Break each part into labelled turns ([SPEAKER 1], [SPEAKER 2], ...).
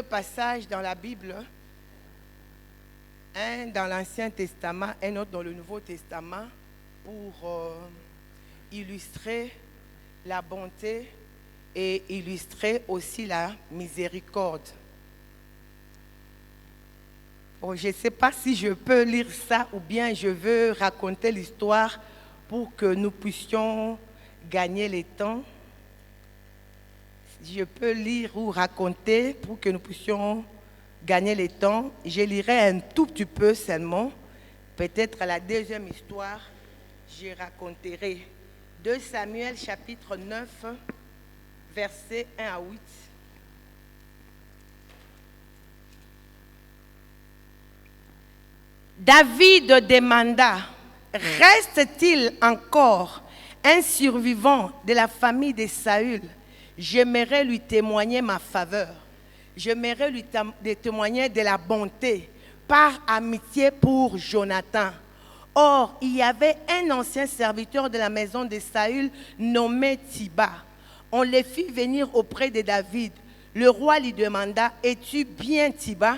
[SPEAKER 1] deux passages dans la Bible, un dans l'Ancien Testament, un autre dans le Nouveau Testament, pour illustrer la bonté et illustrer aussi la miséricorde. Oh, je ne sais pas si je peux lire ça ou bien je veux raconter l'histoire pour que nous puissions gagner le temps. Je peux lire ou raconter pour que nous puissions gagner le temps. Je lirai un tout petit peu seulement. Peut-être à la deuxième histoire, je raconterai. 2 Samuel chapitre 9, versets 1 à 8. David demanda, reste-t-il encore un survivant de la famille de Saül? J'aimerais lui témoigner ma faveur. J'aimerais lui témoigner de la bonté par amitié pour Jonathan. Or, il y avait un ancien serviteur de la maison de Saül nommé Thiba. On le fit venir auprès de David. Le roi lui demanda, es-tu bien Thiba?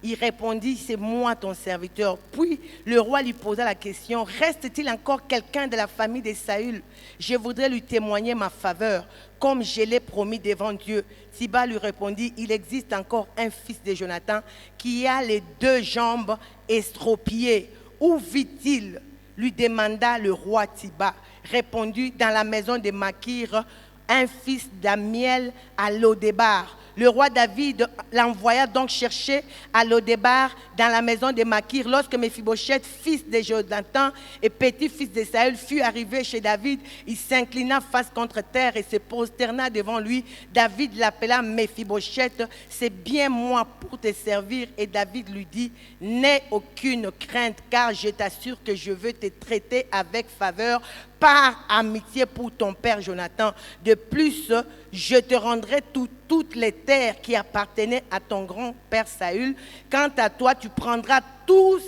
[SPEAKER 1] Il répondit, c'est moi ton serviteur. Puis le roi lui posa la question, reste-t-il encore quelqu'un de la famille de Saül? Je voudrais lui témoigner ma faveur, comme je l'ai promis devant Dieu. Thiba lui répondit, il existe encore un fils de Jonathan qui a les 2 jambes estropiées. Où vit-il? Lui demanda le roi Thiba. Répondit, dans la maison de Makir, un fils d'Amiel à Lodébar. Le roi David l'envoya donc chercher à Lodébar dans la maison de Makir. Lorsque Méphibosheth, fils de Jonathan et petit-fils de Saül, fut arrivé chez David, il s'inclina face contre terre et se prosterna devant lui. David l'appela Méphibosheth, c'est bien moi pour te servir. Et David lui dit, n'aie aucune crainte, car je t'assure que je veux te traiter avec faveur par amitié pour ton père Jonathan. De plus, je te rendrai toutes les terres qui appartenaient à ton grand-père Saül. Quant à toi, tu prendras tous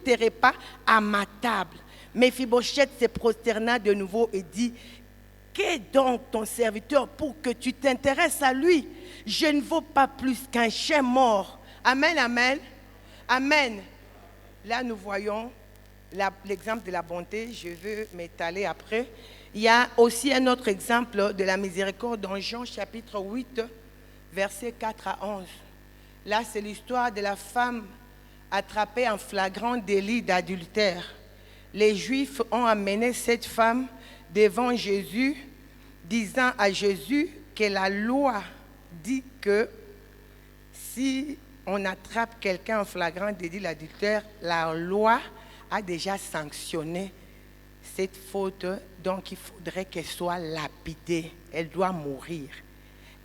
[SPEAKER 1] tes repas à ma table. Méphibosheth se prosterna de nouveau et dit, qu'est donc ton serviteur pour que tu t'intéresses à lui? Je ne vaux pas plus qu'un chien mort. Amen, amen, amen. Là, nous voyons l'exemple de la bonté. Je veux m'étaler après. Il y a aussi un autre exemple de la miséricorde dans Jean chapitre 8, versets 4 à 11. Là, c'est l'histoire de la femme attrapée en flagrant délit d'adultère. Les Juifs ont amené cette femme devant Jésus, disant à Jésus que la loi dit que si on attrape quelqu'un en flagrant délit d'adultère, la loi a déjà sanctionné cette faute, donc il faudrait qu'elle soit lapidée, elle doit mourir.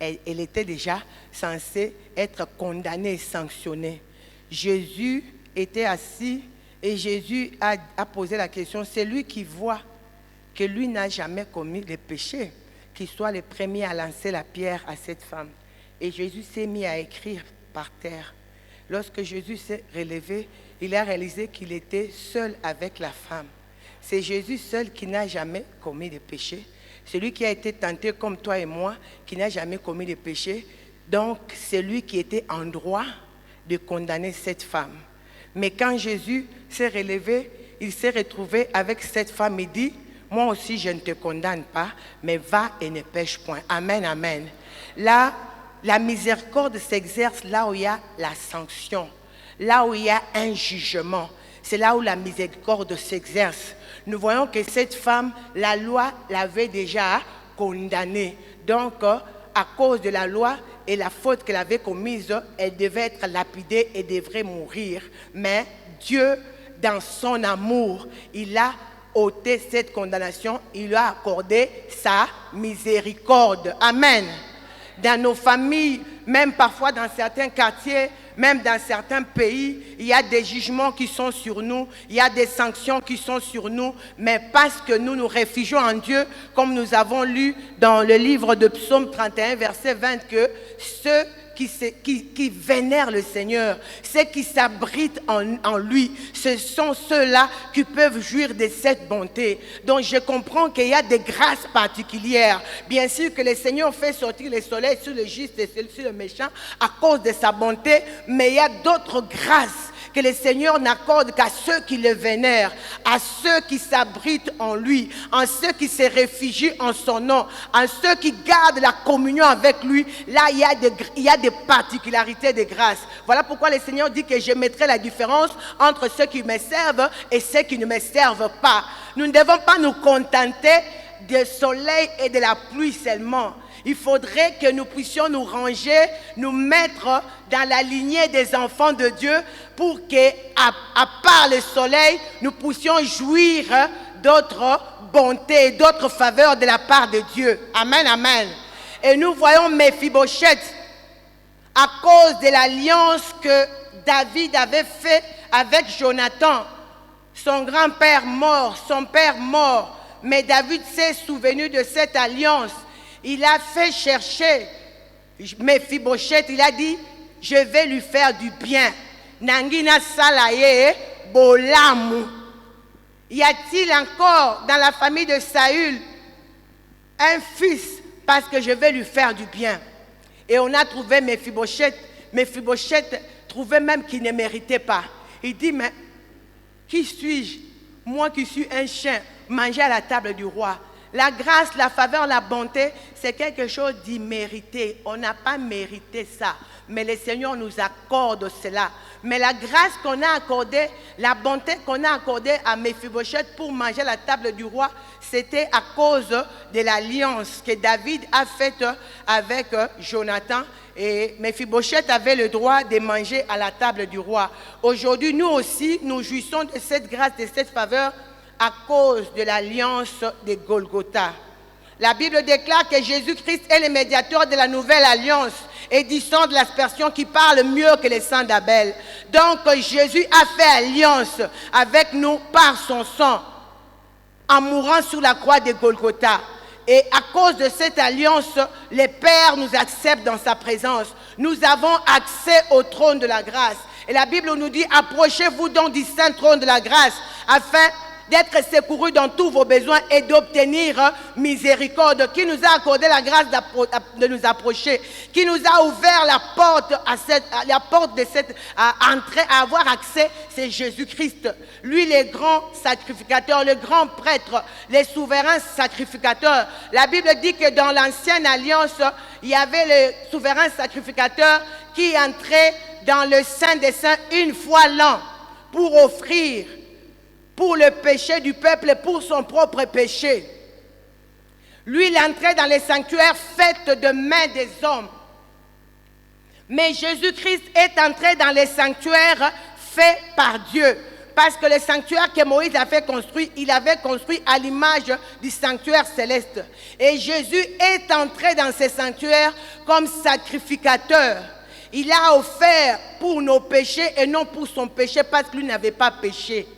[SPEAKER 1] Elle était déjà censée être condamnée et sanctionnée. Jésus était assis et Jésus a posé la question, c'est lui qui voit que lui n'a jamais commis le péché, qu'il soit le premier à lancer la pierre à cette femme. Et Jésus s'est mis à écrire par terre. Lorsque Jésus s'est relevé, il a réalisé qu'il était seul avec la femme. C'est Jésus seul qui n'a jamais commis de péché. Celui qui a été tenté comme toi et moi, qui n'a jamais commis de péché. Donc, c'est lui qui était en droit de condamner cette femme. Mais quand Jésus s'est relevé, il s'est retrouvé avec cette femme et dit, moi aussi je ne te condamne pas, mais va et ne pêche point. Amen, amen. Là, la miséricorde s'exerce là où il y a la sanction, là où il y a un jugement. C'est là où la miséricorde s'exerce. Nous voyons que cette femme, la loi l'avait déjà condamnée. Donc, à cause de la loi et la faute qu'elle avait commise, elle devait être lapidée et devrait mourir. Mais Dieu, dans son amour, il a ôté cette condamnation, il lui a accordé sa miséricorde. Amen. Dans nos familles, même parfois dans certains quartiers, même dans certains pays, il y a des jugements qui sont sur nous, il y a des sanctions qui sont sur nous, mais parce que nous nous réfugions en Dieu, comme nous avons lu dans le livre de Psaume 31, verset 20, que ceux qui vénèrent le Seigneur, ceux qui s'abritent en lui. Ce sont ceux-là qui peuvent jouir de cette bonté. Donc je comprends qu'il y a des grâces particulières. Bien sûr que le Seigneur fait sortir le soleil sur le juste et sur le méchant à cause de sa bonté, mais il y a d'autres grâces que le Seigneur n'accorde qu'à ceux qui le vénèrent, à ceux qui s'abritent en lui, à ceux qui se réfugient en son nom, à ceux qui gardent la communion avec lui. Là, il y a des particularités de grâce. Voilà pourquoi le Seigneur dit que je mettrai la différence entre ceux qui me servent et ceux qui ne me servent pas. Nous ne devons pas nous contenter du soleil et de la pluie seulement. Il faudrait que nous puissions nous ranger, nous mettre dans la lignée des enfants de Dieu pour que, à part le soleil, nous puissions jouir d'autres bontés, d'autres faveurs de la part de Dieu. Amen, amen. Et nous voyons Méphibosheth, à cause de l'alliance que David avait faite avec Jonathan, son grand-père mort, son père mort. Mais David s'est souvenu de cette alliance. Il a fait chercher Méphibosheth, il a dit, je vais lui faire du bien. Nangina salaye bolamu. Y a-t-il encore dans la famille de Saül un fils parce que je vais lui faire du bien? Et on a trouvé Méphibosheth. Méphibosheth trouvait même qu'il ne méritait pas. Il dit, mais qui suis-je? Moi qui suis un chien, manger à la table du roi. La grâce, la faveur, la bonté, c'est quelque chose d'immérité. On n'a pas mérité ça. Mais le Seigneur nous accorde cela. Mais la grâce qu'on a accordée, la bonté qu'on a accordée à Méphibosheth pour manger à la table du roi, c'était à cause de l'alliance que David a faite avec Jonathan. Et Méphibosheth avait le droit de manger à la table du roi. Aujourd'hui, nous aussi, nous jouissons de cette grâce, de cette faveur, à cause de l'alliance de Golgotha. La Bible déclare que Jésus-Christ est le médiateur de la nouvelle alliance, édition de l'aspersion qui parle mieux que le sang d'Abel. Donc Jésus a fait alliance avec nous par son sang, en mourant sur la croix de Golgotha. Et à cause de cette alliance, le Père nous accepte dans sa présence. Nous avons accès au trône de la grâce. Et la Bible nous dit, approchez-vous donc du saint trône de la grâce, afin d'être secourus dans tous vos besoins et d'obtenir miséricorde, qui nous a accordé la grâce de nous approcher, qui nous a ouvert la porte de cette entrée, à avoir accès, c'est Jésus-Christ. Lui, le grand sacrificateur, le grand prêtre, le souverain sacrificateur. La Bible dit que dans l'ancienne alliance, il y avait le souverain sacrificateur qui entrait dans le Saint des Saints une fois l'an pour offrir pour le péché du peuple et pour son propre péché. Lui, il entrait dans les sanctuaires faits de mains des hommes. Mais Jésus-Christ est entré dans les sanctuaires faits par Dieu. Parce que le sanctuaire que Moïse avait construit, il avait construit à l'image du sanctuaire céleste. Et Jésus est entré dans ces sanctuaires comme sacrificateur. Il a offert pour nos péchés et non pour son péché parce que lui n'avait pas péché.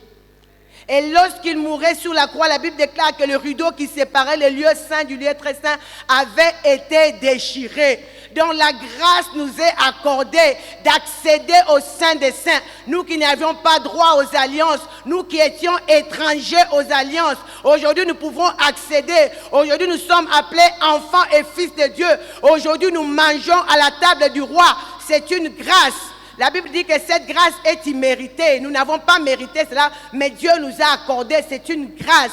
[SPEAKER 1] Et lorsqu'il mourait sur la croix, la Bible déclare que le rideau qui séparait le lieu saint du lieu très saint avait été déchiré. Donc la grâce nous est accordée d'accéder au Saint des Saints. Nous qui n'avions pas droit aux alliances, nous qui étions étrangers aux alliances, aujourd'hui nous pouvons accéder. Aujourd'hui nous sommes appelés enfants et fils de Dieu. Aujourd'hui nous mangeons à la table du roi. C'est une grâce. La Bible dit que cette grâce est imméritée. Nous n'avons pas mérité cela, mais Dieu nous a accordé. C'est une grâce.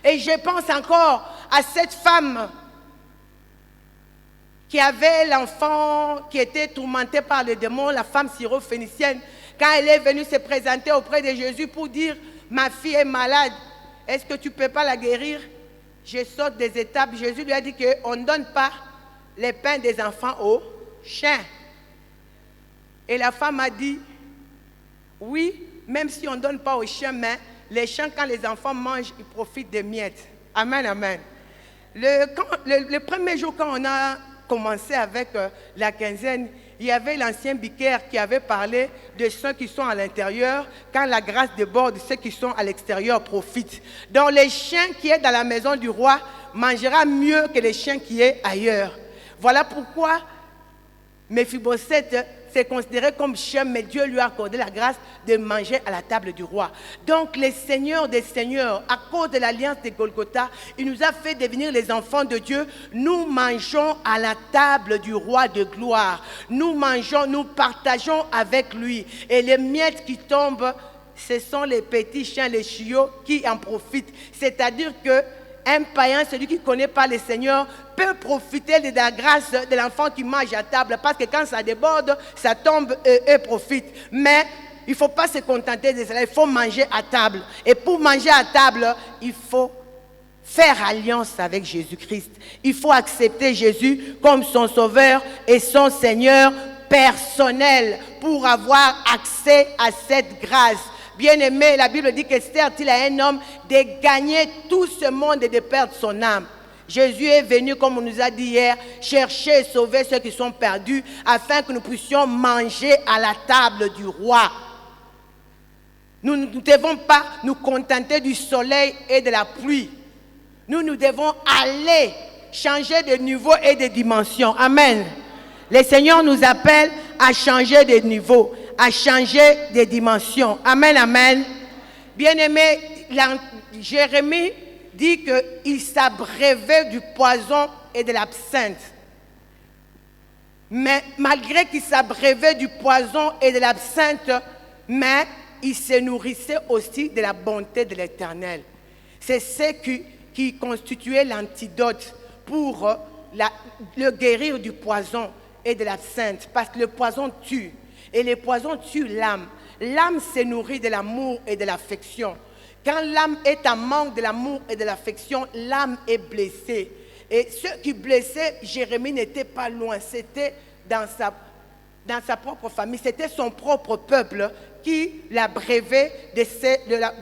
[SPEAKER 1] Et je pense encore à cette femme qui avait l'enfant qui était tourmenté par le démon, la femme syro-phénicienne. Quand elle est venue se présenter auprès de Jésus pour dire « Ma fille est malade, est-ce que tu ne peux pas la guérir ?» Je saute des étapes. Jésus lui a dit qu'on ne donne pas les pains des enfants aux chiens. Et la femme a dit, oui, même si on ne donne pas aux chiens, mais les chiens, quand les enfants mangent, ils profitent des miettes. Amen, amen. Le premier jour, quand on a commencé avec la quinzaine, il y avait l'ancien vicaire qui avait parlé de ceux qui sont à l'intérieur. Quand la grâce déborde, ceux qui sont à l'extérieur profitent. Donc les chiens qui sont dans la maison du roi mangera mieux que les chiens qui sont ailleurs. Voilà pourquoi Méphibosheth c'est considéré comme chien, mais Dieu lui a accordé la grâce de manger à la table du roi. Donc, les seigneurs des seigneurs, à cause de l'alliance de Golgotha, il nous a fait devenir les enfants de Dieu. Nous mangeons à la table du roi de gloire. Nous mangeons, nous partageons avec lui. Et les miettes qui tombent, ce sont les petits chiens, les chiots qui en profitent. C'est-à-dire que un païen, celui qui ne connaît pas le Seigneur, peut profiter de la grâce de l'enfant qui mange à table. Parce que quand ça déborde, ça tombe et profite. Mais il ne faut pas se contenter de cela. Il faut manger à table. Et pour manger à table, il faut faire alliance avec Jésus-Christ. Il faut accepter Jésus comme son sauveur et son Seigneur personnel pour avoir accès à cette grâce. Bien-aimé, la Bible dit que sert-il à un homme de gagner tout ce monde et de perdre son âme. Jésus est venu, comme on nous a dit hier, chercher et sauver ceux qui sont perdus, afin que nous puissions manger à la table du roi. Nous ne devons pas nous contenter du soleil et de la pluie. Nous devons aller changer de niveau et de dimension. Amen. Le Seigneur nous appelle à changer de niveau, à changer de dimension. Amen, amen. Bien-aimé, Jérémie dit qu'il s'abreuvait du poison et de l'absinthe. Mais malgré qu'il s'abreuvait du poison et de l'absinthe, mais il se nourrissait aussi de la bonté de l'Éternel. C'est ce qui constituait l'antidote pour le guérir du poison et de l'absinthe. Parce que le poison tue. Et le poison tue l'âme. L'âme se nourrit de l'amour et de l'affection. Quand l'âme est en manque de l'amour et de l'affection, l'âme est blessée. Et ceux qui blessaient Jérémie n'étaient pas loin. C'était dans sa propre famille. C'était son propre peuple qui l'abreuvait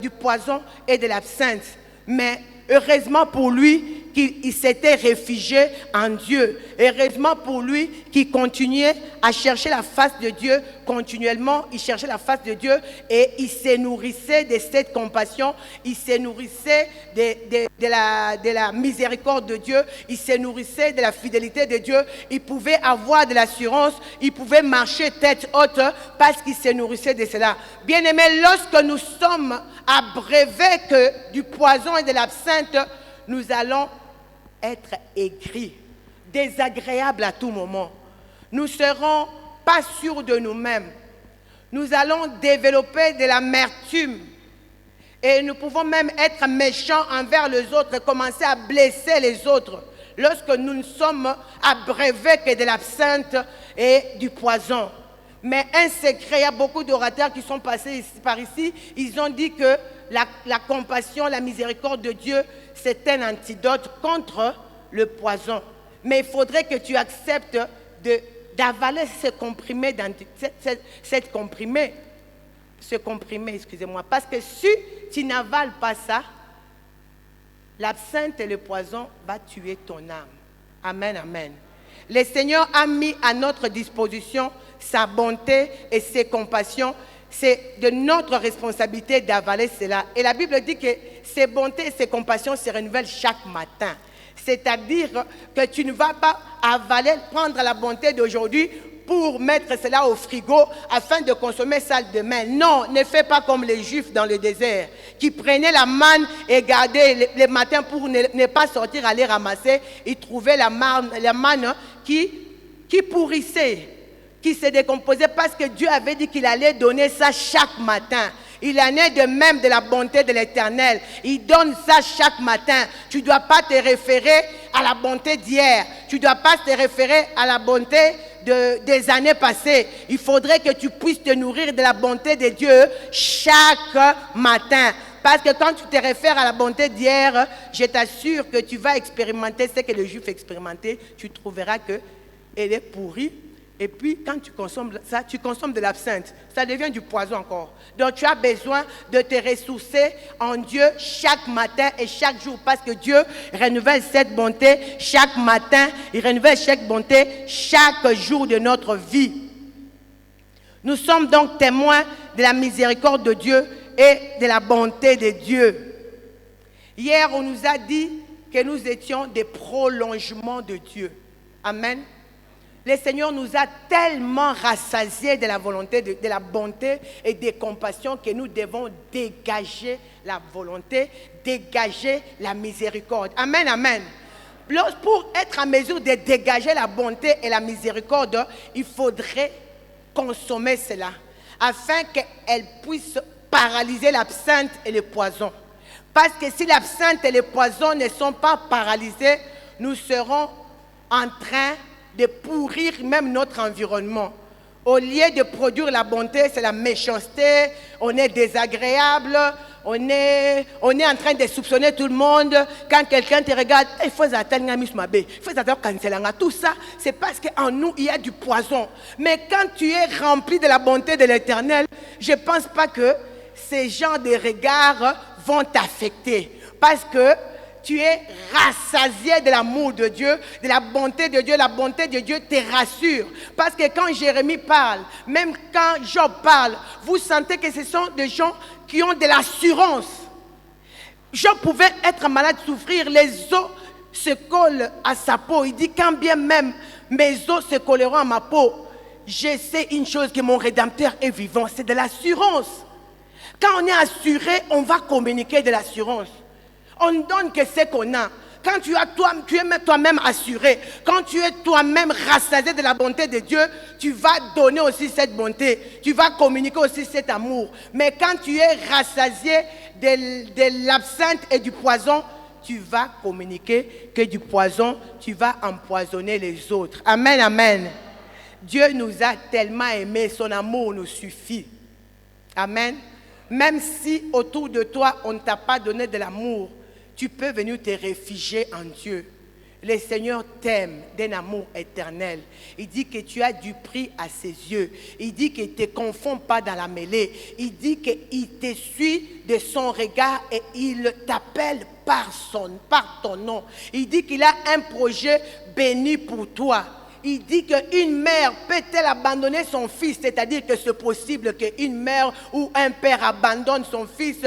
[SPEAKER 1] du poison et de l'absinthe. Mais heureusement pour lui qu'il s'était réfugié en Dieu. Heureusement pour lui qu'il continuait à chercher la face de Dieu continuellement. Il cherchait la face de Dieu et il se nourrissait de cette compassion. Il se nourrissait de la miséricorde de Dieu. Il se nourrissait de la fidélité de Dieu. Il pouvait avoir de l'assurance. Il pouvait marcher tête haute parce qu'il se nourrissait de cela. Bien-aimés, lorsque nous sommes abreuvés que du poison et de l'absinthe, nous allons être aigris, désagréables à tout moment. Nous ne serons pas sûrs de nous-mêmes. Nous allons développer de l'amertume. Et nous pouvons même être méchants envers les autres et commencer à blesser les autres lorsque nous ne sommes abreuvés que de l'absinthe et du poison. Mais un secret, il y a beaucoup d'orateurs qui sont passés par ici, ils ont dit que la compassion, la miséricorde de Dieu, c'est un antidote contre le poison. Mais il faudrait que tu acceptes d'avaler ce comprimé, excusez-moi. Parce que si tu n'avales pas ça, l'absinthe et le poison vont tuer ton âme. Amen, amen. Le Seigneur a mis à notre disposition sa bonté et ses compassions. C'est de notre responsabilité d'avaler cela. Et la Bible dit que ces bontés et ces compassions se renouvellent chaque matin. C'est-à-dire que tu ne vas pas avaler, prendre la bonté d'aujourd'hui pour mettre cela au frigo afin de consommer ça demain. Non, ne fais pas comme les Juifs dans le désert qui prenaient la manne et gardaient les matins pour ne pas sortir aller ramasser. Ils trouvaient la manne qui pourrissait, qui se décomposait parce que Dieu avait dit qu'il allait donner ça chaque matin. Il en est de même de la bonté de l'Éternel. Il donne ça chaque matin. Tu ne dois pas te référer à la bonté d'hier. Tu ne dois pas te référer à la bonté des années passées. Il faudrait que tu puisses te nourrir de la bonté de Dieu chaque matin. Parce que quand tu te réfères à la bonté d'hier, je t'assure que tu vas expérimenter ce que les Juifs expérimentaient. Tu trouveras qu'elle est pourrie. Et puis, quand tu consommes ça, tu consommes de l'absinthe. Ça devient du poison encore. Donc, tu as besoin de te ressourcer en Dieu chaque matin et chaque jour. Parce que Dieu renouvelle cette bonté chaque matin. Il renouvelle cette bonté chaque jour de notre vie. Nous sommes donc témoins de la miséricorde de Dieu et de la bonté de Dieu. Hier, on nous a dit que nous étions des prolongements de Dieu. Amen. Le Seigneur nous a tellement rassasiés de la volonté, de la bonté et des compassions que nous devons dégager la volonté, dégager la miséricorde. Amen, amen. Pour être en mesure de dégager la bonté et la miséricorde, il faudrait consommer cela afin qu'elle puisse paralyser l'absinthe et le poison. Parce que si l'absinthe et le poison ne sont pas paralysés, nous serons en train de pourrir même notre environnement. Au lieu de produire la bonté, c'est la méchanceté, on est désagréable, on est en train de soupçonner tout le monde. Quand quelqu'un te regarde, il faut tout ça, c'est parce qu'en nous, il y a du poison. Mais quand tu es rempli de la bonté de l'Éternel, je ne pense pas que ces genres de regards vont t'affecter. Parce que tu es rassasié de l'amour de Dieu, de la bonté de Dieu. La bonté de Dieu te rassure. Parce que quand Jérémie parle, même quand Job parle, vous sentez que ce sont des gens qui ont de l'assurance. Job pouvait être malade, souffrir, les os se collent à sa peau. Il dit, quand bien même mes os se colleront à ma peau, je sais une chose, que mon Rédempteur est vivant. C'est de l'assurance. Quand on est assuré, on va communiquer de l'assurance. On ne donne que ce qu'on a. Quand tu es toi-même assuré, quand tu es toi-même rassasié de la bonté de Dieu, tu vas donner aussi cette bonté. Tu vas communiquer aussi cet amour. Mais quand tu es rassasié de l'absinthe et du poison, tu vas communiquer que du poison, tu vas empoisonner les autres. Amen, amen. Dieu nous a tellement aimés, son amour nous suffit. Amen. Même si autour de toi, on ne t'a pas donné de l'amour, tu peux venir te réfugier en Dieu. Le Seigneur t'aime d'un amour éternel. Il dit que tu as du prix à ses yeux. Il dit qu'il ne te confond pas dans la mêlée. Il dit qu'il te suit de son regard et il t'appelle par ton nom. Il dit qu'il a un projet béni pour toi. Il dit qu'une mère peut-elle abandonner son fils, c'est-à-dire que c'est possible qu'une mère ou un père abandonne son fils,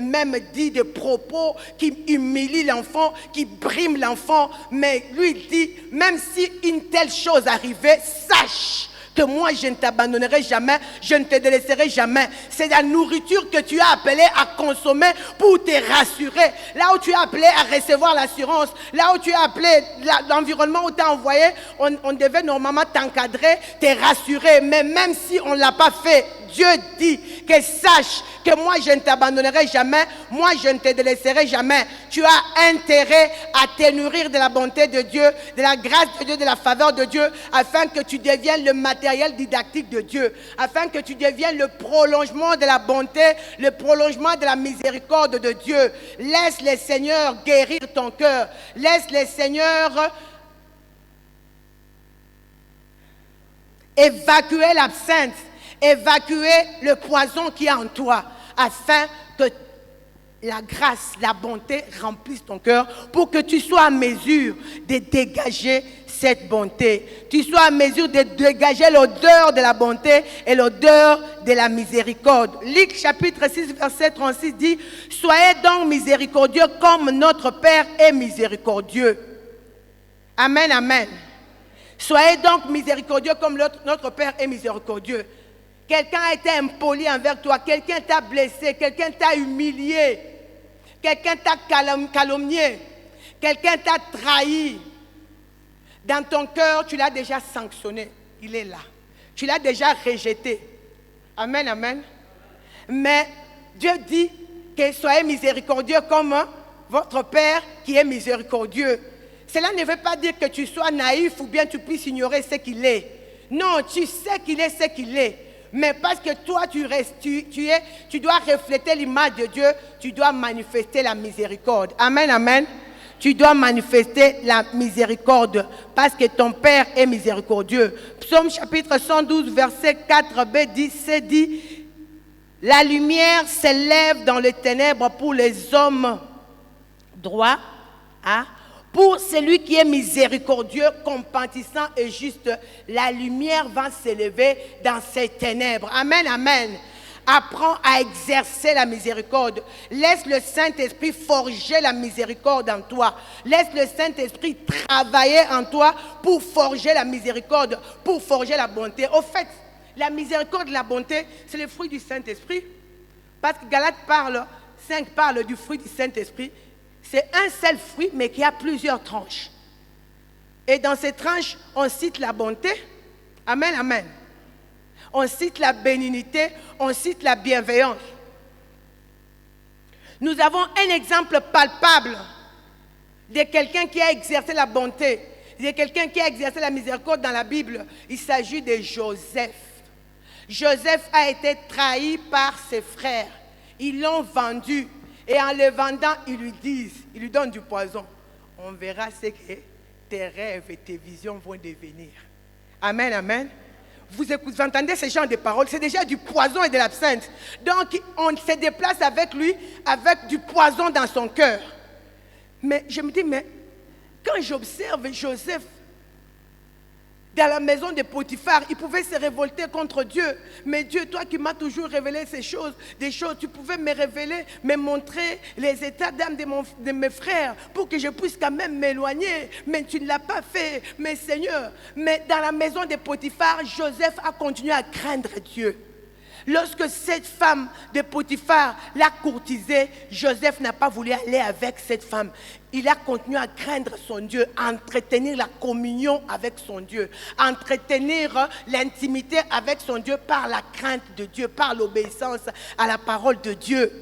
[SPEAKER 1] même dit des propos qui humilient l'enfant, qui briment l'enfant, mais lui dit, même si une telle chose arrivait, sache que moi je ne t'abandonnerai jamais, je ne te délaisserai jamais. C'est la nourriture que tu as appelé à consommer pour te rassurer. Là où tu es appelé à recevoir l'assurance, là où tu es appelé, l'environnement où tu as envoyé, on devait normalement t'encadrer, te rassurer. Mais même si on ne l'a pas fait, Dieu dit que sache que moi je ne t'abandonnerai jamais, moi je ne te délaisserai jamais. Tu as intérêt à te nourrir de la bonté de Dieu, de la grâce de Dieu, de la faveur de Dieu, afin que tu deviennes le matériel didactique de Dieu, afin que tu deviennes le prolongement de la bonté, le prolongement de la miséricorde de Dieu. Laisse le Seigneur guérir ton cœur. Laisse le Seigneur évacuer l'absinthe, évacuer le poison qui est en toi, afin que la grâce, la bonté remplisse ton cœur, pour que tu sois en mesure de dégager cette bonté. Tu sois en mesure de dégager l'odeur de la bonté et l'odeur de la miséricorde. Luc chapitre 6, verset 36 dit, « Soyez donc miséricordieux comme notre Père est miséricordieux. » Amen, amen. Soyez donc miséricordieux comme notre Père est miséricordieux. Quelqu'un a été impoli envers toi, quelqu'un t'a blessé, quelqu'un t'a humilié, quelqu'un t'a calomnié, quelqu'un t'a trahi. Dans ton cœur, tu l'as déjà sanctionné. Il est là. Tu l'as déjà rejeté. Amen, amen. Mais Dieu dit que soyez miséricordieux comme votre Père qui est miséricordieux. Cela ne veut pas dire que tu sois naïf ou bien tu puisses ignorer ce qu'il est. Non, tu sais qu'il est ce qu'il est. Mais parce que toi, tu dois refléter l'image de Dieu, tu dois manifester la miséricorde. Amen, amen. Tu dois manifester la miséricorde parce que ton Père est miséricordieux. Psaume chapitre 112, verset 4b dit, « La lumière s'élève dans les ténèbres pour les hommes droits, pour celui qui est miséricordieux, compatissant et juste, la lumière va s'élever dans ces ténèbres. » Amen, amen. Apprends à exercer la miséricorde. Laisse le Saint-Esprit forger la miséricorde en toi. Laisse le Saint-Esprit travailler en toi pour forger la miséricorde, pour forger la bonté. Au fait, la miséricorde et la bonté, c'est le fruit du Saint-Esprit. Parce que Galates 5 parle du fruit du Saint-Esprit. C'est un seul fruit, mais qui a plusieurs tranches. Et dans ces tranches, on cite la bonté. Amen, amen. On cite la bénignité, on cite la bienveillance. Nous avons un exemple palpable de quelqu'un qui a exercé la bonté, de quelqu'un qui a exercé la miséricorde dans la Bible. Il s'agit de Joseph. Joseph a été trahi par ses frères. Ils l'ont vendu. Et en le vendant, ils lui donnent du poison. On verra ce que tes rêves et tes visions vont devenir. Amen, amen. Vous entendez ce genre de paroles, c'est déjà du poison et de l'absinthe. Donc, on se déplace avec lui, avec du poison dans son cœur. Mais je me dis, mais quand j'observe Joseph dans la maison de Potiphar, il pouvait se révolter contre Dieu. Mais Dieu, toi qui m'as toujours révélé ces choses, des choses, tu pouvais me révéler, me montrer les états d'âme de mes frères pour que je puisse quand même m'éloigner. Mais tu ne l'as pas fait, mais Seigneur. Mais dans la maison de Potiphar, Joseph a continué à craindre Dieu. Lorsque cette femme de Potiphar l'a courtisé, Joseph n'a pas voulu aller avec cette femme. Il a continué à craindre son Dieu, à entretenir la communion avec son Dieu, à entretenir l'intimité avec son Dieu par la crainte de Dieu, par l'obéissance à la parole de Dieu.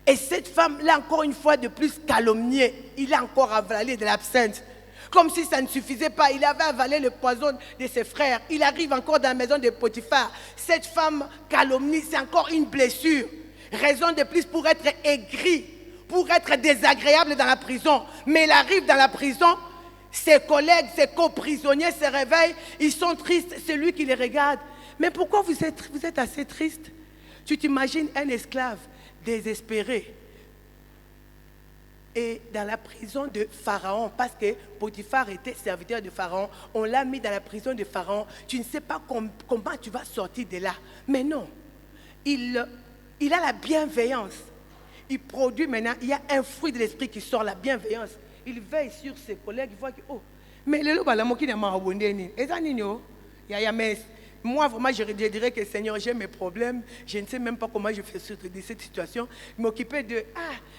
[SPEAKER 1] Et cette femme l'a encore une fois de plus calomnié. Il a encore avalé de l'absinthe. Comme si ça ne suffisait pas, il avait avalé le poison de ses frères. Il arrive encore dans la maison de Potiphar. Cette femme calomnie, c'est encore une blessure. Raison de plus pour être aigri, pour être désagréable dans la prison. Mais il arrive dans la prison, ses collègues, ses co-prisonniers se réveillent, ils sont tristes, c'est lui qui les regarde. Mais pourquoi vous êtes assez triste? Tu t'imagines un esclave désespéré. Et dans la prison de Pharaon, parce que Potiphar était serviteur de Pharaon, on l'a mis dans la prison de Pharaon. Tu ne sais pas comment tu vas sortir de là. Mais non, il a la bienveillance. Il produit maintenant, il y a un fruit de l'esprit qui sort, la bienveillance. Il veille sur ses collègues, il voit que, oh, mais le loup, qui n'est pas abonné. Moi, vraiment, je dirais que Seigneur, j'ai mes problèmes. Je ne sais même pas comment je fais sortir de cette situation. M'occuper de,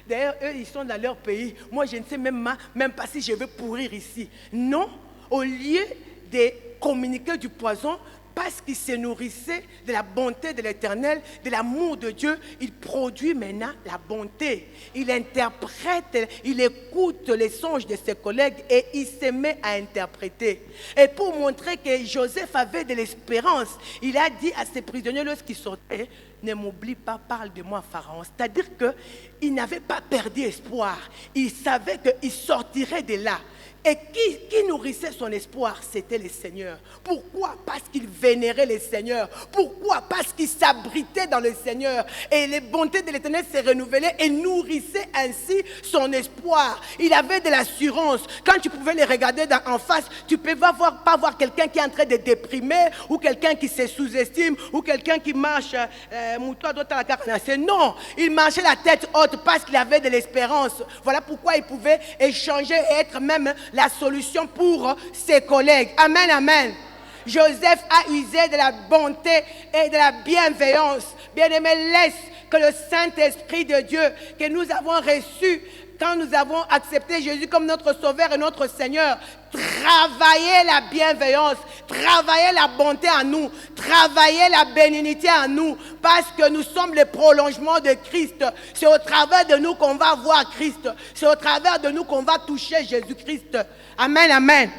[SPEAKER 1] d'ailleurs, eux, ils sont dans leur pays. Moi, je ne sais même pas si je vais pourrir ici. Non, au lieu de communiquer du poison, parce qu'il se nourrissait de la bonté de l'Éternel, de l'amour de Dieu, il produit maintenant la bonté. Il interprète, il écoute les songes de ses collègues et il se met à interpréter. Et pour montrer que Joseph avait de l'espérance, il a dit à ses prisonniers lorsqu'ils sortaient, ne m'oublie pas, parle de moi, Pharaon. C'est-à-dire qu'il n'avait pas perdu espoir. Il savait qu'il sortirait de là. Et qui nourrissait son espoir, c'était le Seigneur. Pourquoi? Parce qu'il vénérait le Seigneur. Pourquoi? Parce qu'il s'abritait dans le Seigneur. Et les bontés de l'Éternel se renouvelaient et nourrissaient ainsi son espoir. Il avait de l'assurance. Quand tu pouvais les regarder en face, tu ne peux pas voir quelqu'un qui est en train de déprimer, ou quelqu'un qui se sous-estime, ou quelqu'un qui marche non, il marchait la tête haute parce qu'il avait de l'espérance. Voilà pourquoi il pouvait échanger et être même la solution pour ses collègues. Amen, amen. Joseph a usé de la bonté et de la bienveillance. Bien-aimé, laisse que le Saint-Esprit de Dieu que nous avons reçu quand nous avons accepté Jésus comme notre Sauveur et notre Seigneur, travailler la bienveillance, travailler la bonté en nous, travailler la bénignité en nous, parce que nous sommes le prolongement de Christ. C'est au travers de nous qu'on va voir Christ. C'est au travers de nous qu'on va toucher Jésus-Christ. Amen, amen.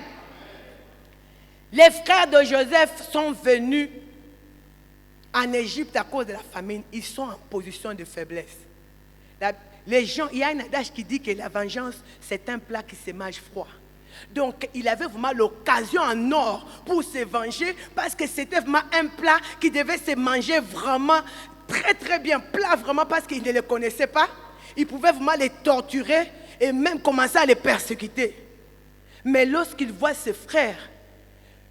[SPEAKER 1] Les frères de Joseph sont venus en Égypte à cause de la famine. Ils sont en position de faiblesse. Les gens, il y a un adage qui dit que la vengeance, c'est un plat qui se mange froid. Donc, il avait vraiment l'occasion en or pour se venger, parce que c'était vraiment un plat qui devait se manger vraiment très très bien. Plat vraiment parce qu'il ne les connaissait pas. Il pouvait vraiment les torturer et même commencer à les persécuter. Mais lorsqu'il voit ses frères,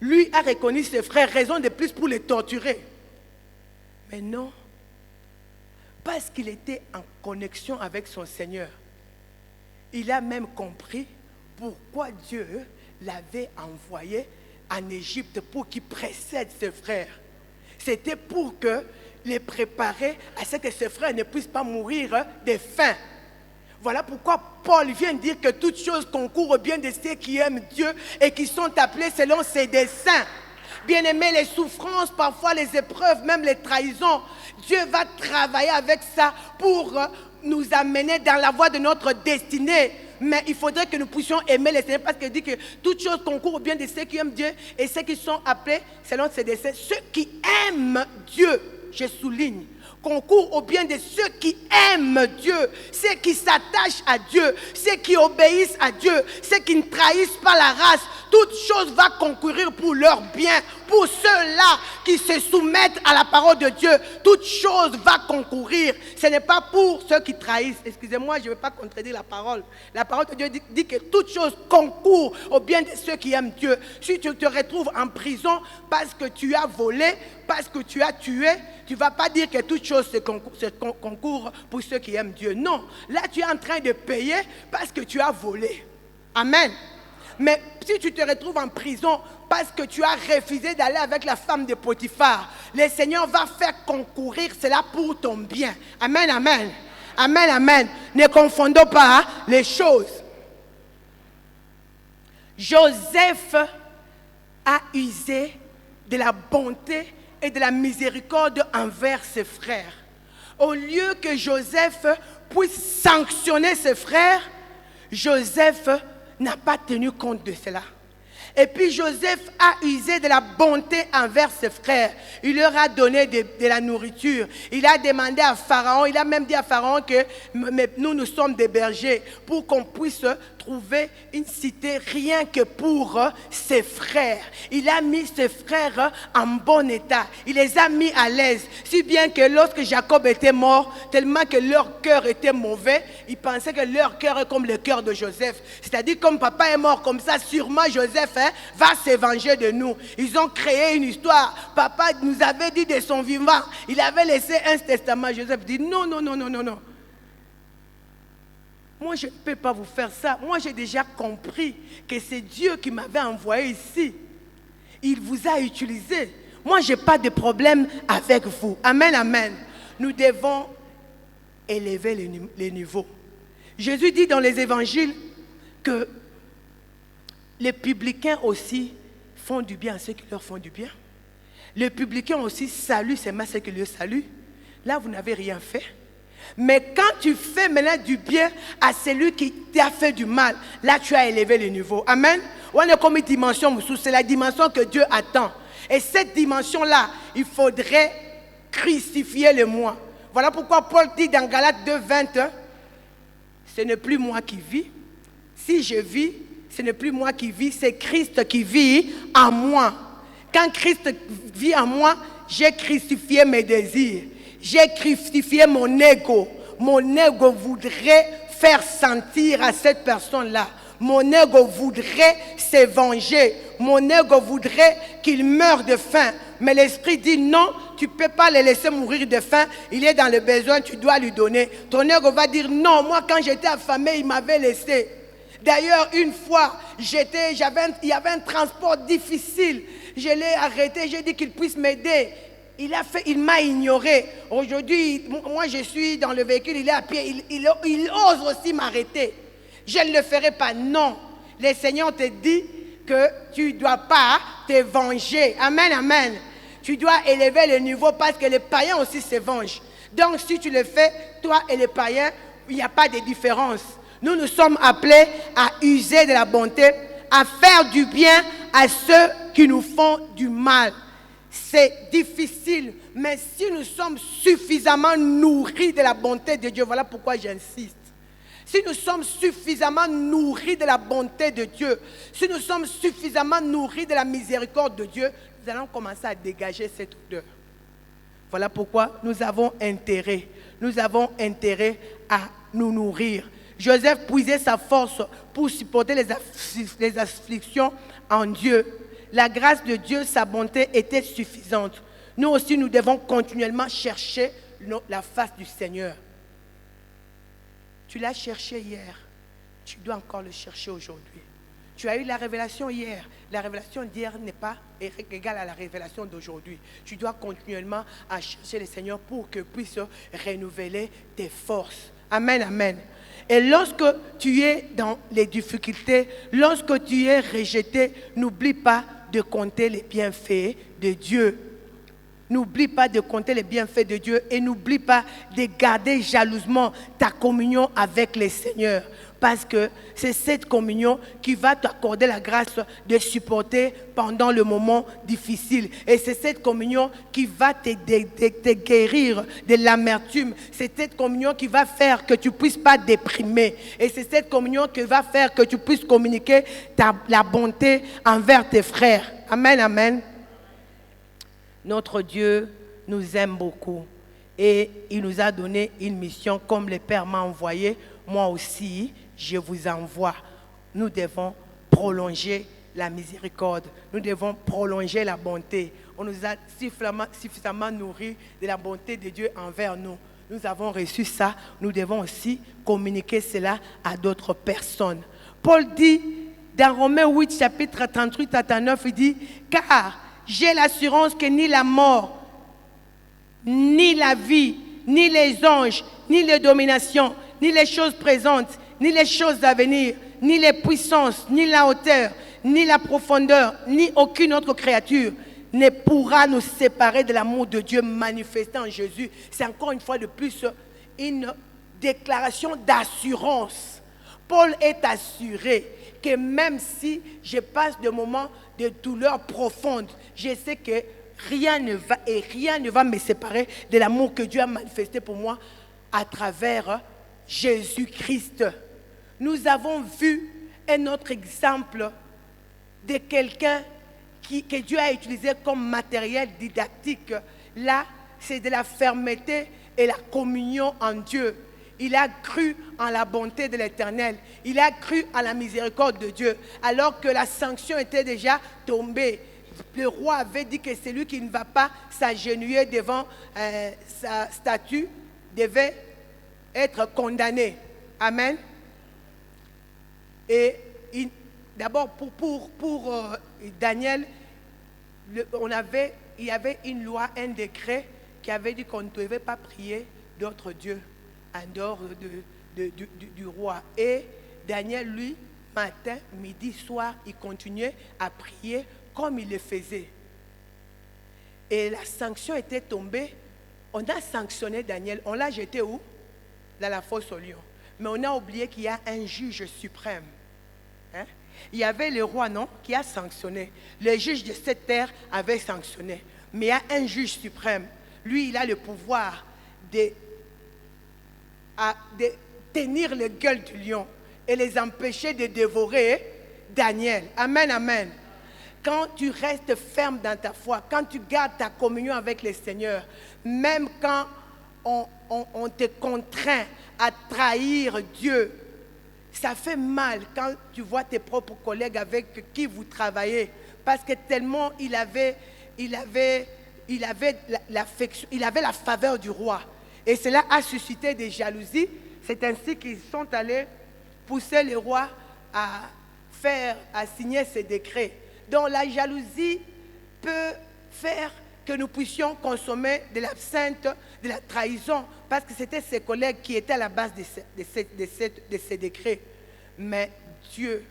[SPEAKER 1] lui a reconnu ses frères, raison de plus pour les torturer. Mais non, parce qu'il était en connexion avec son Seigneur, il a même compris pourquoi Dieu l'avait envoyé en Égypte pour qu'il précède ses frères. C'était pour que les préparer à ce que ses frères ne puissent pas mourir de faim. Voilà pourquoi Paul vient dire que toutes choses concourent au bien de ceux qui aiment Dieu et qui sont appelés selon ses desseins. Bien-aimés, les souffrances, parfois les épreuves, même les trahisons, Dieu va travailler avec ça pour nous amener dans la voie de notre destinée. Mais il faudrait que nous puissions aimer les Seigneurs, parce qu'il dit que toutes choses concourent au bien de ceux qui aiment Dieu et ceux qui sont appelés selon ses desseins. Ceux qui aiment Dieu, je souligne, concourent au bien de ceux qui aiment Dieu, ceux qui s'attachent à Dieu, ceux qui obéissent à Dieu, ceux qui ne trahissent pas la race. Toute chose va concourir pour leur bien. Pour ceux-là qui se soumettent à la parole de Dieu, toute chose va concourir. Ce n'est pas pour ceux qui trahissent. Excusez-moi, je ne vais pas contredire la parole. La parole de Dieu dit que toute chose concourt au bien de ceux qui aiment Dieu. Si tu te retrouves en prison parce que tu as volé, parce que tu as tué, tu ne vas pas dire que toute chose se concourt pour ceux qui aiment Dieu. Non, là tu es en train de payer parce que tu as volé. Amen. Mais si tu te retrouves en prison parce que tu as refusé d'aller avec la femme de Potiphar, le Seigneur va faire concourir cela pour ton bien. Amen, amen. Amen, amen. Ne confondons pas les choses. Joseph a usé de la bonté et de la miséricorde envers ses frères. Au lieu que Joseph puisse sanctionner ses frères, Joseph n'a pas tenu compte de cela. Et puis Joseph a usé de la bonté envers ses frères. Il leur a donné de la nourriture. Il a demandé à Pharaon, il a même dit à Pharaon que nous sommes des bergers pour qu'on puisse trouver une cité rien que pour ses frères. Il a mis ses frères en bon état. Il les a mis à l'aise. Si bien que lorsque Jacob était mort, tellement que leur cœur était mauvais, ils pensaient que leur cœur est comme le cœur de Joseph. C'est-à-dire comme papa est mort comme ça, sûrement Joseph va se venger de nous. Ils ont créé une histoire. Papa nous avait dit de son vivant, il avait laissé un testament. Joseph dit non, non, non, non, non, non. Moi, je ne peux pas vous faire ça. Moi, j'ai déjà compris que c'est Dieu qui m'avait envoyé ici. Il vous a utilisé. Moi, je n'ai pas de problème avec vous. Amen, amen. Nous devons élever les niveaux. Jésus dit dans les évangiles que les publicains aussi font du bien à ceux qui leur font du bien. Les publicains aussi saluent seulement ceux qui leur saluent. Là, vous n'avez rien fait. Mais quand tu fais maintenant du bien à celui qui t'a fait du mal, là tu as élevé le niveau. Amen. On est comme une dimension, c'est la dimension que Dieu attend. Et cette dimension-là, il faudrait crucifier le moi. Voilà pourquoi Paul dit dans Galates 2:20, ce n'est plus moi qui vis. Si je vis, ce n'est plus moi qui vis, c'est Christ qui vit en moi. Quand Christ vit en moi, j'ai crucifié mes désirs. J'ai crucifié mon ego. Mon ego voudrait faire sentir à cette personne-là. Mon ego voudrait se venger. Mon ego voudrait qu'il meure de faim. Mais l'esprit dit non, tu ne peux pas le laisser mourir de faim. Il est dans le besoin, tu dois lui donner. Ton ego va dire non, moi quand j'étais affamé, il m'avait laissé. D'ailleurs, une fois, il y avait un transport difficile. Je l'ai arrêté, j'ai dit qu'il puisse m'aider. Il m'a ignoré. Aujourd'hui, moi je suis dans le véhicule, il est à pied, il ose aussi m'arrêter. Je ne le ferai pas, non. Le Seigneur te dit que tu ne dois pas te venger. Amen, amen. Tu dois élever le niveau parce que les païens aussi se vengent. Donc si tu le fais, toi et les païens, il n'y a pas de différence. Nous sommes appelés à user de la bonté, à faire du bien à ceux qui nous font du mal. C'est difficile, mais si nous sommes suffisamment nourris de la bonté de Dieu, voilà pourquoi j'insiste. Si nous sommes suffisamment nourris de la bonté de Dieu, si nous sommes suffisamment nourris de la miséricorde de Dieu, nous allons commencer à dégager cette odeur. Voilà pourquoi nous avons intérêt à nous nourrir. Joseph puisait sa force pour supporter les afflictions en Dieu. La grâce de Dieu, sa bonté était suffisante. Nous aussi, nous devons continuellement chercher la face du Seigneur. Tu l'as cherché hier, tu dois encore le chercher aujourd'hui. Tu as eu la révélation hier. La révélation d'hier n'est pas égale à la révélation d'aujourd'hui. Tu dois continuellement à chercher le Seigneur pour qu'il puisse renouveler tes forces. Amen, amen. Et lorsque tu es dans les difficultés, lorsque tu es rejeté, n'oublie pas de compter les bienfaits de Dieu. N'oublie pas de compter les bienfaits de Dieu et n'oublie pas de garder jalousement ta communion avec le Seigneur. Parce que c'est cette communion qui va t'accorder la grâce de supporter pendant le moment difficile. Et c'est cette communion qui va te guérir de l'amertume. C'est cette communion qui va faire que tu ne puisses pas déprimer. Et c'est cette communion qui va faire que tu puisses communiquer la bonté envers tes frères. Amen, amen. Notre Dieu nous aime beaucoup. Et il nous a donné une mission comme le Père m'a envoyé. Moi aussi, je vous envoie. Nous devons prolonger la miséricorde. Nous devons prolonger la bonté. On nous a suffisamment nourris de la bonté de Dieu envers nous. Nous avons reçu ça. Nous devons aussi communiquer cela à d'autres personnes. Paul dit dans Romains 8, chapitre 38 à 39, il dit « Car j'ai l'assurance que ni la mort, ni la vie, ni les anges, ni les dominations, ni les choses présentes, ni les choses à venir, ni les puissances, ni la hauteur, ni la profondeur, ni aucune autre créature ne pourra nous séparer de l'amour de Dieu manifesté en Jésus. » C'est encore une fois de plus une déclaration d'assurance. Paul est assuré que même si je passe des moments de douleur profonde, je sais que rien ne va me séparer de l'amour que Dieu a manifesté pour moi à travers Jésus-Christ. Nous avons vu un autre exemple de quelqu'un que Dieu a utilisé comme matériel didactique. Là, c'est de la fermeté et la communion en Dieu. Il a cru en la bonté de l'Éternel. Il a cru en la miséricorde de Dieu. Alors que la sanction était déjà tombée. Le roi avait dit que celui qui ne va pas s'agenouiller devant sa statue devait être condamné. Amen. Et d'abord, pour Daniel, il y avait une loi, un décret qui avait dit qu'on ne devait pas prier d'autres dieux en dehors du roi. Et Daniel, lui, matin, midi, soir, il continuait à prier comme il le faisait. Et la sanction était tombée. On a sanctionné Daniel. On l'a jeté où? Dans la fosse aux lions. Mais on a oublié qu'il y a un juge suprême. Hein? Il y avait le roi, non, qui a sanctionné. Le juge de cette terre avait sanctionné. Mais il y a un juge suprême. Lui, il a le pouvoir de tenir les gueules du lion et les empêcher de dévorer Daniel. Amen, amen. Quand tu restes ferme dans ta foi, quand tu gardes ta communion avec le Seigneur, même quand on te contraint à trahir Dieu, ça fait mal quand tu vois tes propres collègues avec qui vous travaillez, parce que tellement il avait la faveur du roi. Et cela a suscité des jalousies. C'est ainsi qu'ils sont allés pousser le roi à signer ces décrets. Donc la jalousie peut faire que nous puissions consommer de l'absinthe, de la trahison, parce que c'était ses collègues qui étaient à la base de ces décrets. Mais Dieu,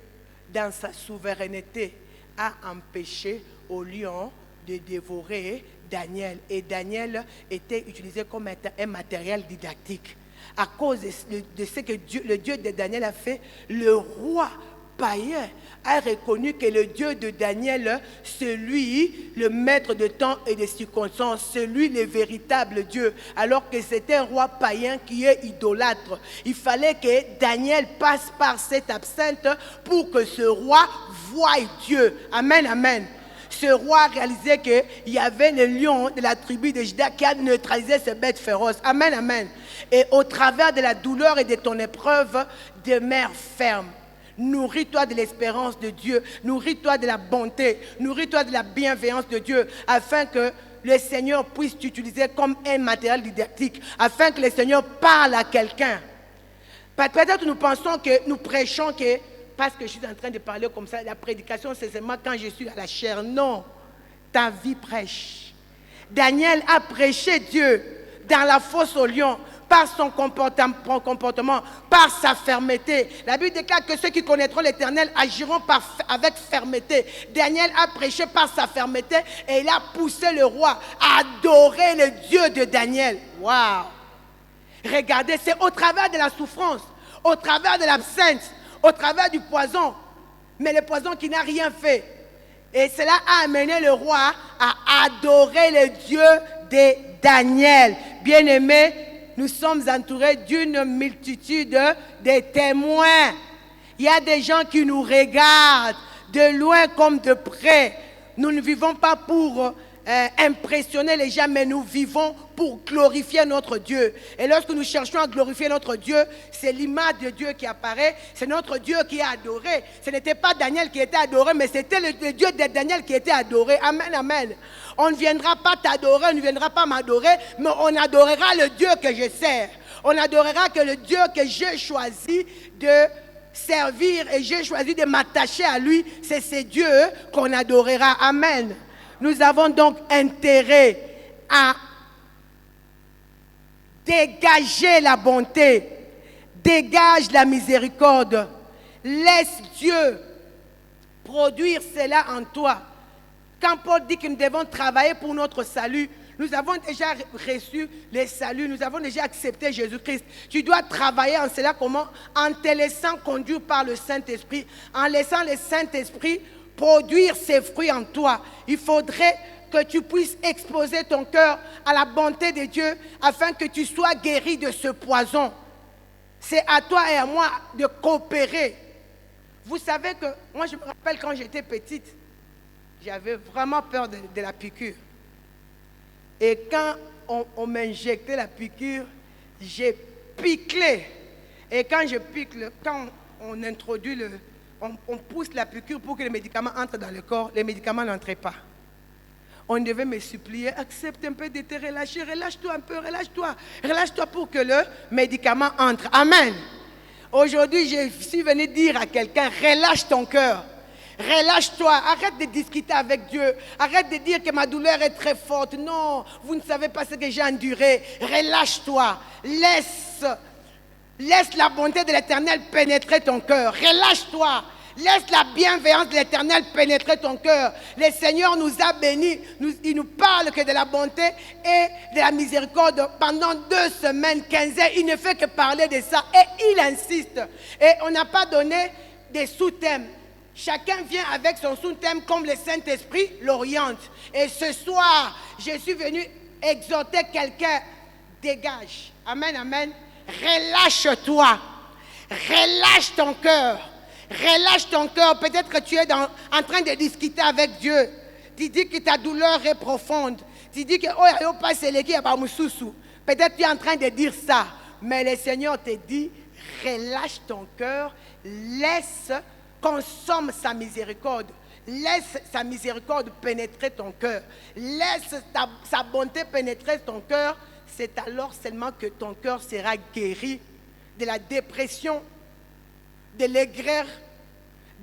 [SPEAKER 1] dans sa souveraineté, a empêché au lion de dévorer Daniel. Et Daniel était utilisé comme un matériel didactique. À cause de ce que le Dieu de Daniel a fait, le roi païen a reconnu que le Dieu de Daniel, celui, le maître de temps et de circonstances, celui, le véritable Dieu, alors que c'était un roi païen qui est idolâtre. Il fallait que Daniel passe par cette absinthe pour que ce roi voie Dieu. Amen, amen. Ce roi réalisait qu'il y avait le lion de la tribu de Juda qui a neutralisé ces bêtes féroces. Amen, amen. Et au travers de la douleur et de ton épreuve, demeure ferme. Nourris-toi de l'espérance de Dieu, nourris-toi de la bonté, nourris-toi de la bienveillance de Dieu, afin que le Seigneur puisse t'utiliser comme un matériel didactique, afin que le Seigneur parle à quelqu'un. Peut-être nous pensons que nous prêchons que, parce que je suis en train de parler comme ça, la prédication c'est seulement quand je suis à la chair. Non, ta vie prêche. Daniel a prêché Dieu dans la fosse au lion, par son comportement, par sa fermeté. La Bible déclare que ceux qui connaîtront l'Éternel agiront avec fermeté. Daniel a prêché par sa fermeté et il a poussé le roi à adorer le Dieu de Daniel. Waouh! Regardez, c'est au travers de la souffrance, au travers de l'absence, au travers du poison, mais le poison qui n'a rien fait. Et cela a amené le roi à adorer le Dieu de Daniel. Bien-aimés, nous sommes entourés d'une multitude de témoins. Il y a des gens qui nous regardent de loin comme de près. Nous ne vivons pas pour impressionner les gens, mais nous vivons pour glorifier notre Dieu. Et lorsque nous cherchons à glorifier notre Dieu, c'est l'image de Dieu qui apparaît, c'est notre Dieu qui est adoré. Ce n'était pas Daniel qui était adoré, mais c'était le Dieu de Daniel qui était adoré. Amen, amen. On ne viendra pas t'adorer, on ne viendra pas m'adorer, mais on adorera le Dieu que je sers. On adorera que le Dieu que j'ai choisi de servir et j'ai choisi de m'attacher à lui, c'est ce Dieu qu'on adorera. Amen. Nous avons donc intérêt à dégager la bonté, dégage la miséricorde, laisse Dieu produire cela en toi. Quand Paul dit que nous devons travailler pour notre salut, nous avons déjà reçu le salut, nous avons déjà accepté Jésus-Christ. Tu dois travailler en cela comment? En te laissant conduire par le Saint-Esprit, en laissant le Saint-Esprit produire ses fruits en toi. Il faudrait que tu puisses exposer ton cœur à la bonté de Dieu afin que tu sois guéri de ce poison. C'est à toi et à moi de coopérer. Vous savez que, moi je me rappelle quand j'étais petite, j'avais vraiment peur de la piqûre. Et quand on m'injectait la piqûre, j'ai piclé. Et quand je picle, quand on introduit on pousse la piqûre pour que les médicaments entrent dans le corps, les médicaments n'entraient pas. On devait me supplier, accepte un peu de te relâcher, relâche-toi un peu, relâche-toi pour que le médicament entre. Amen. Aujourd'hui, je suis venu dire à quelqu'un, relâche ton cœur. Relâche-toi, arrête de discuter avec Dieu, arrête de dire que ma douleur est très forte. Non, vous ne savez pas ce que j'ai enduré. Relâche-toi, laisse la bonté de l'Éternel pénétrer ton cœur. Relâche-toi, laisse la bienveillance de l'Éternel pénétrer ton cœur. Le Seigneur nous a bénis, il nous parle que de la bonté et de la miséricorde pendant 2 semaines, 15 ans. Il ne fait que parler de ça et il insiste. Et on n'a pas donné des sous-thèmes. Chacun vient avec son sous-thème comme le Saint-Esprit l'oriente. Et ce soir, je suis venu exhorter quelqu'un. Dégage. Amen, amen. Relâche-toi. Relâche ton cœur. Relâche ton cœur. Peut-être que tu es en train de discuter avec Dieu. Tu dis que ta douleur est profonde. Tu dis que peut-être tu es en train de dire ça. Mais le Seigneur te dit, relâche ton cœur. Consomme sa miséricorde. Laisse sa miséricorde pénétrer ton cœur. Laisse sa bonté pénétrer ton cœur. C'est alors seulement que ton cœur sera guéri de la dépression, de l'aigreur,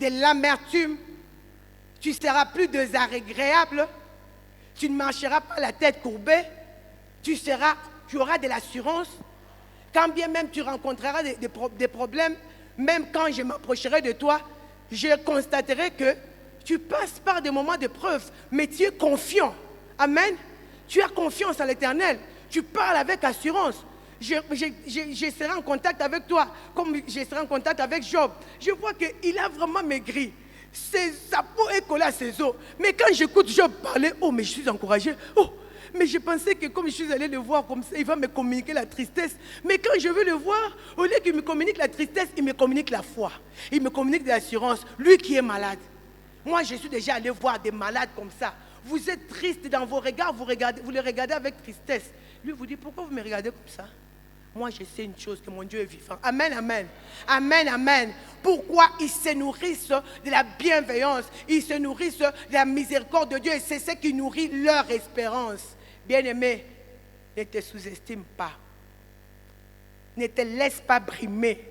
[SPEAKER 1] de l'amertume. Tu seras plus désagréable. Tu ne marcheras pas la tête courbée. Tu auras de l'assurance. Quand bien même tu rencontreras des problèmes, même quand je m'approcherai de toi, je constaterai que tu passes par des moments de preuve, mais tu es confiant. Amen. Tu as confiance en l'Éternel. Tu parles avec assurance. Je serai en contact avec toi, comme je serai en contact avec Job. Je vois qu'il a vraiment maigri. Sa peau est collée à ses os. Mais quand j'écoute Job parler, oh, mais je suis encouragé. Oh, mais je pensais que comme je suis allé le voir comme ça, il va me communiquer la tristesse. Mais quand je veux le voir, au lieu qu'il me communique la tristesse, il me communique la foi. Il me communique de l'assurance. Lui qui est malade. Moi, je suis déjà allé voir des malades comme ça. Vous êtes triste dans vos regards, vous les regardez avec tristesse. Lui vous dit, pourquoi vous me regardez comme ça? moi je sais une chose, que mon Dieu est vivant. Amen, amen. Amen, amen. Pourquoi ils se nourrissent de la bienveillance, ils se nourrissent de la miséricorde de Dieu et c'est ce qui nourrit leur espérance. Bien-aimé, ne te sous-estime pas. Ne te laisse pas brimer.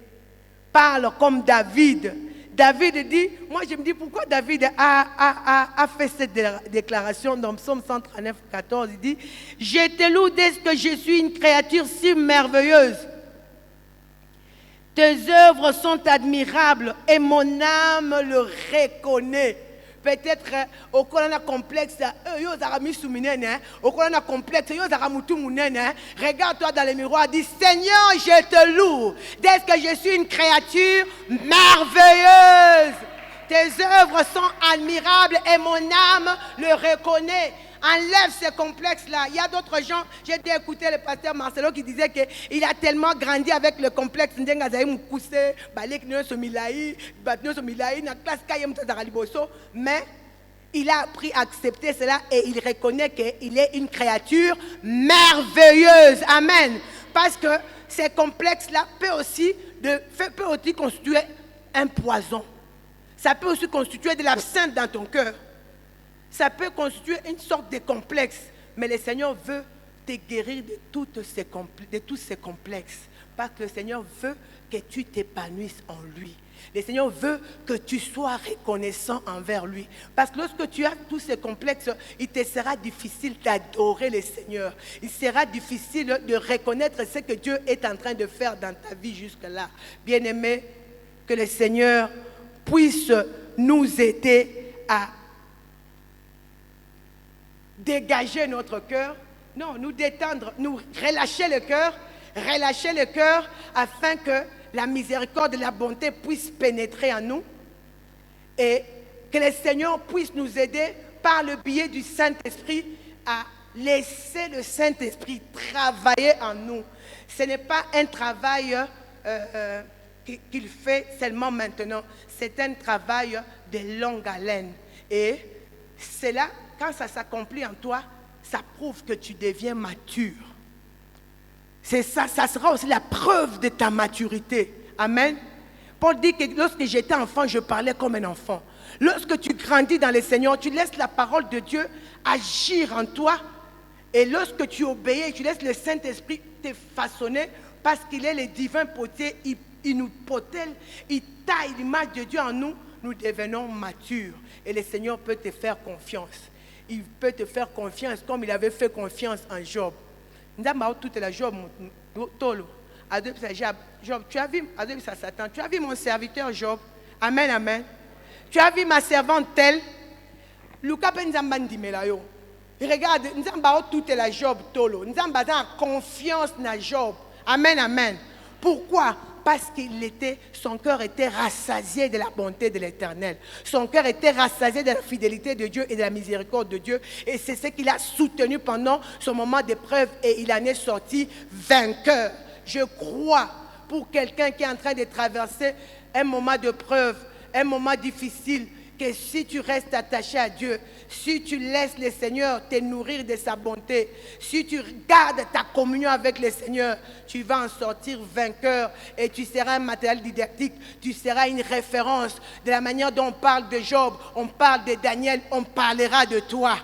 [SPEAKER 1] Parle comme David. David dit, moi je me dis pourquoi David a fait cette déclaration dans Psaume 139, 14. Il dit, je te loue dès que je suis une créature si merveilleuse. Tes œuvres sont admirables et mon âme le reconnaît. Peut-être au colonna complexe, au colonna complexe, regarde-toi dans le miroir, dis Seigneur, je te loue, dès que je suis une créature merveilleuse. Tes œuvres sont admirables et mon âme le reconnaît. Enlève ces complexes-là. Il y a d'autres gens, j'ai écouté le pasteur Marcelo qui disait qu'il a tellement grandi avec le complexe. Mais il a appris à accepter cela et il reconnaît qu'il est une créature merveilleuse. Amen. Parce que ces complexes-là peuvent aussi constituer un poison. Ça peut aussi constituer de l'absinthe dans ton cœur. Ça peut constituer une sorte de complexe. Mais le Seigneur veut te guérir de tous ces complexes. Parce que le Seigneur veut que tu t'épanouisses en lui. Le Seigneur veut que tu sois reconnaissant envers lui. Parce que lorsque tu as tous ces complexes, il te sera difficile d'adorer le Seigneur. Il sera difficile de reconnaître ce que Dieu est en train de faire dans ta vie jusque-là. Bien-aimé, que le Seigneur puisse nous aider à dégager notre cœur, non, nous détendre, nous relâcher le cœur afin que la miséricorde et la bonté puissent pénétrer en nous et que le Seigneur puisse nous aider par le biais du Saint-Esprit à laisser le Saint-Esprit travailler en nous. Ce n'est pas un travail qu'il fait seulement maintenant, c'est un travail de longue haleine et c'est là. Quand ça s'accomplit en toi, ça prouve que tu deviens mature. C'est ça, ça sera aussi la preuve de ta maturité. Amen. Paul dit que lorsque j'étais enfant, je parlais comme un enfant. Lorsque tu grandis dans le Seigneur, tu laisses la parole de Dieu agir en toi. Et lorsque tu obéis, tu laisses le Saint-Esprit te façonner parce qu'il est le divin potier. Il nous potèle, il taille l'image de Dieu en nous. Nous devenons matures. Et le Seigneur peut te faire confiance. Il peut te faire confiance comme il avait fait confiance en Job. Job, tu as vu, Satan, tu as vu mon serviteur Job. Amen, amen. Tu as vu ma servante telle. Regarde, nous avons tout la Job tolo. Nous avons confiance dans Job. Amen, amen. Pourquoi? Parce son cœur était rassasié de la bonté de l'Éternel. Son cœur était rassasié de la fidélité de Dieu et de la miséricorde de Dieu. Et c'est ce qu'il a soutenu pendant son moment d'épreuve et il en est sorti vainqueur. Je crois pour quelqu'un qui est en train de traverser un moment de preuve, un moment difficile, que si tu restes attaché à Dieu, si tu laisses le Seigneur te nourrir de sa bonté, si tu gardes ta communion avec le Seigneur, tu vas en sortir vainqueur et tu seras un matériel didactique, tu seras une référence. De la manière dont on parle de Job, on parle de Daniel, on parlera de toi.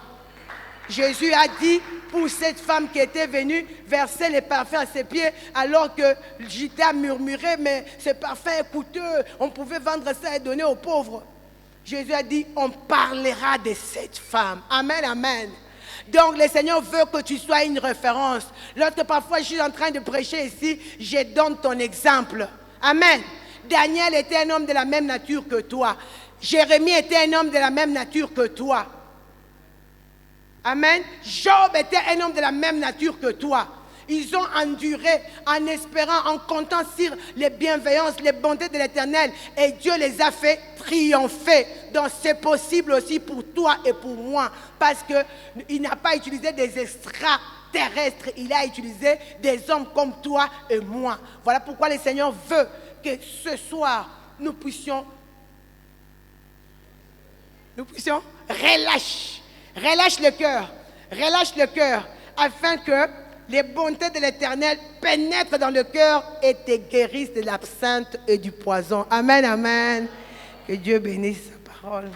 [SPEAKER 1] Jésus a dit pour cette femme qui était venue verser les parfums à ses pieds alors que Judas murmurait, mais ce parfum est coûteux, on pouvait vendre ça et donner aux pauvres. Jésus a dit, on parlera de cette femme. Amen, amen. Donc le Seigneur veut que tu sois une référence. Lorsque parfois je suis en train de prêcher ici, je donne ton exemple. Amen. Daniel était un homme de la même nature que toi. Jérémie était un homme de la même nature que toi. Amen. Job était un homme de la même nature que toi. Ils ont enduré en espérant, en comptant sur les bienveillances, les bontés de l'Éternel. Et Dieu les a fait triompher. Donc c'est possible aussi pour toi et pour moi. Parce qu'il n'a pas utilisé des extraterrestres. Il a utilisé des hommes comme toi et moi. Voilà pourquoi le Seigneur veut que ce soir, nous puissions relâche le cœur, afin que les bontés de l'Éternel pénètrent dans le cœur et te guérissent de l'absinthe et du poison. Amen, amen. Que Dieu bénisse sa parole.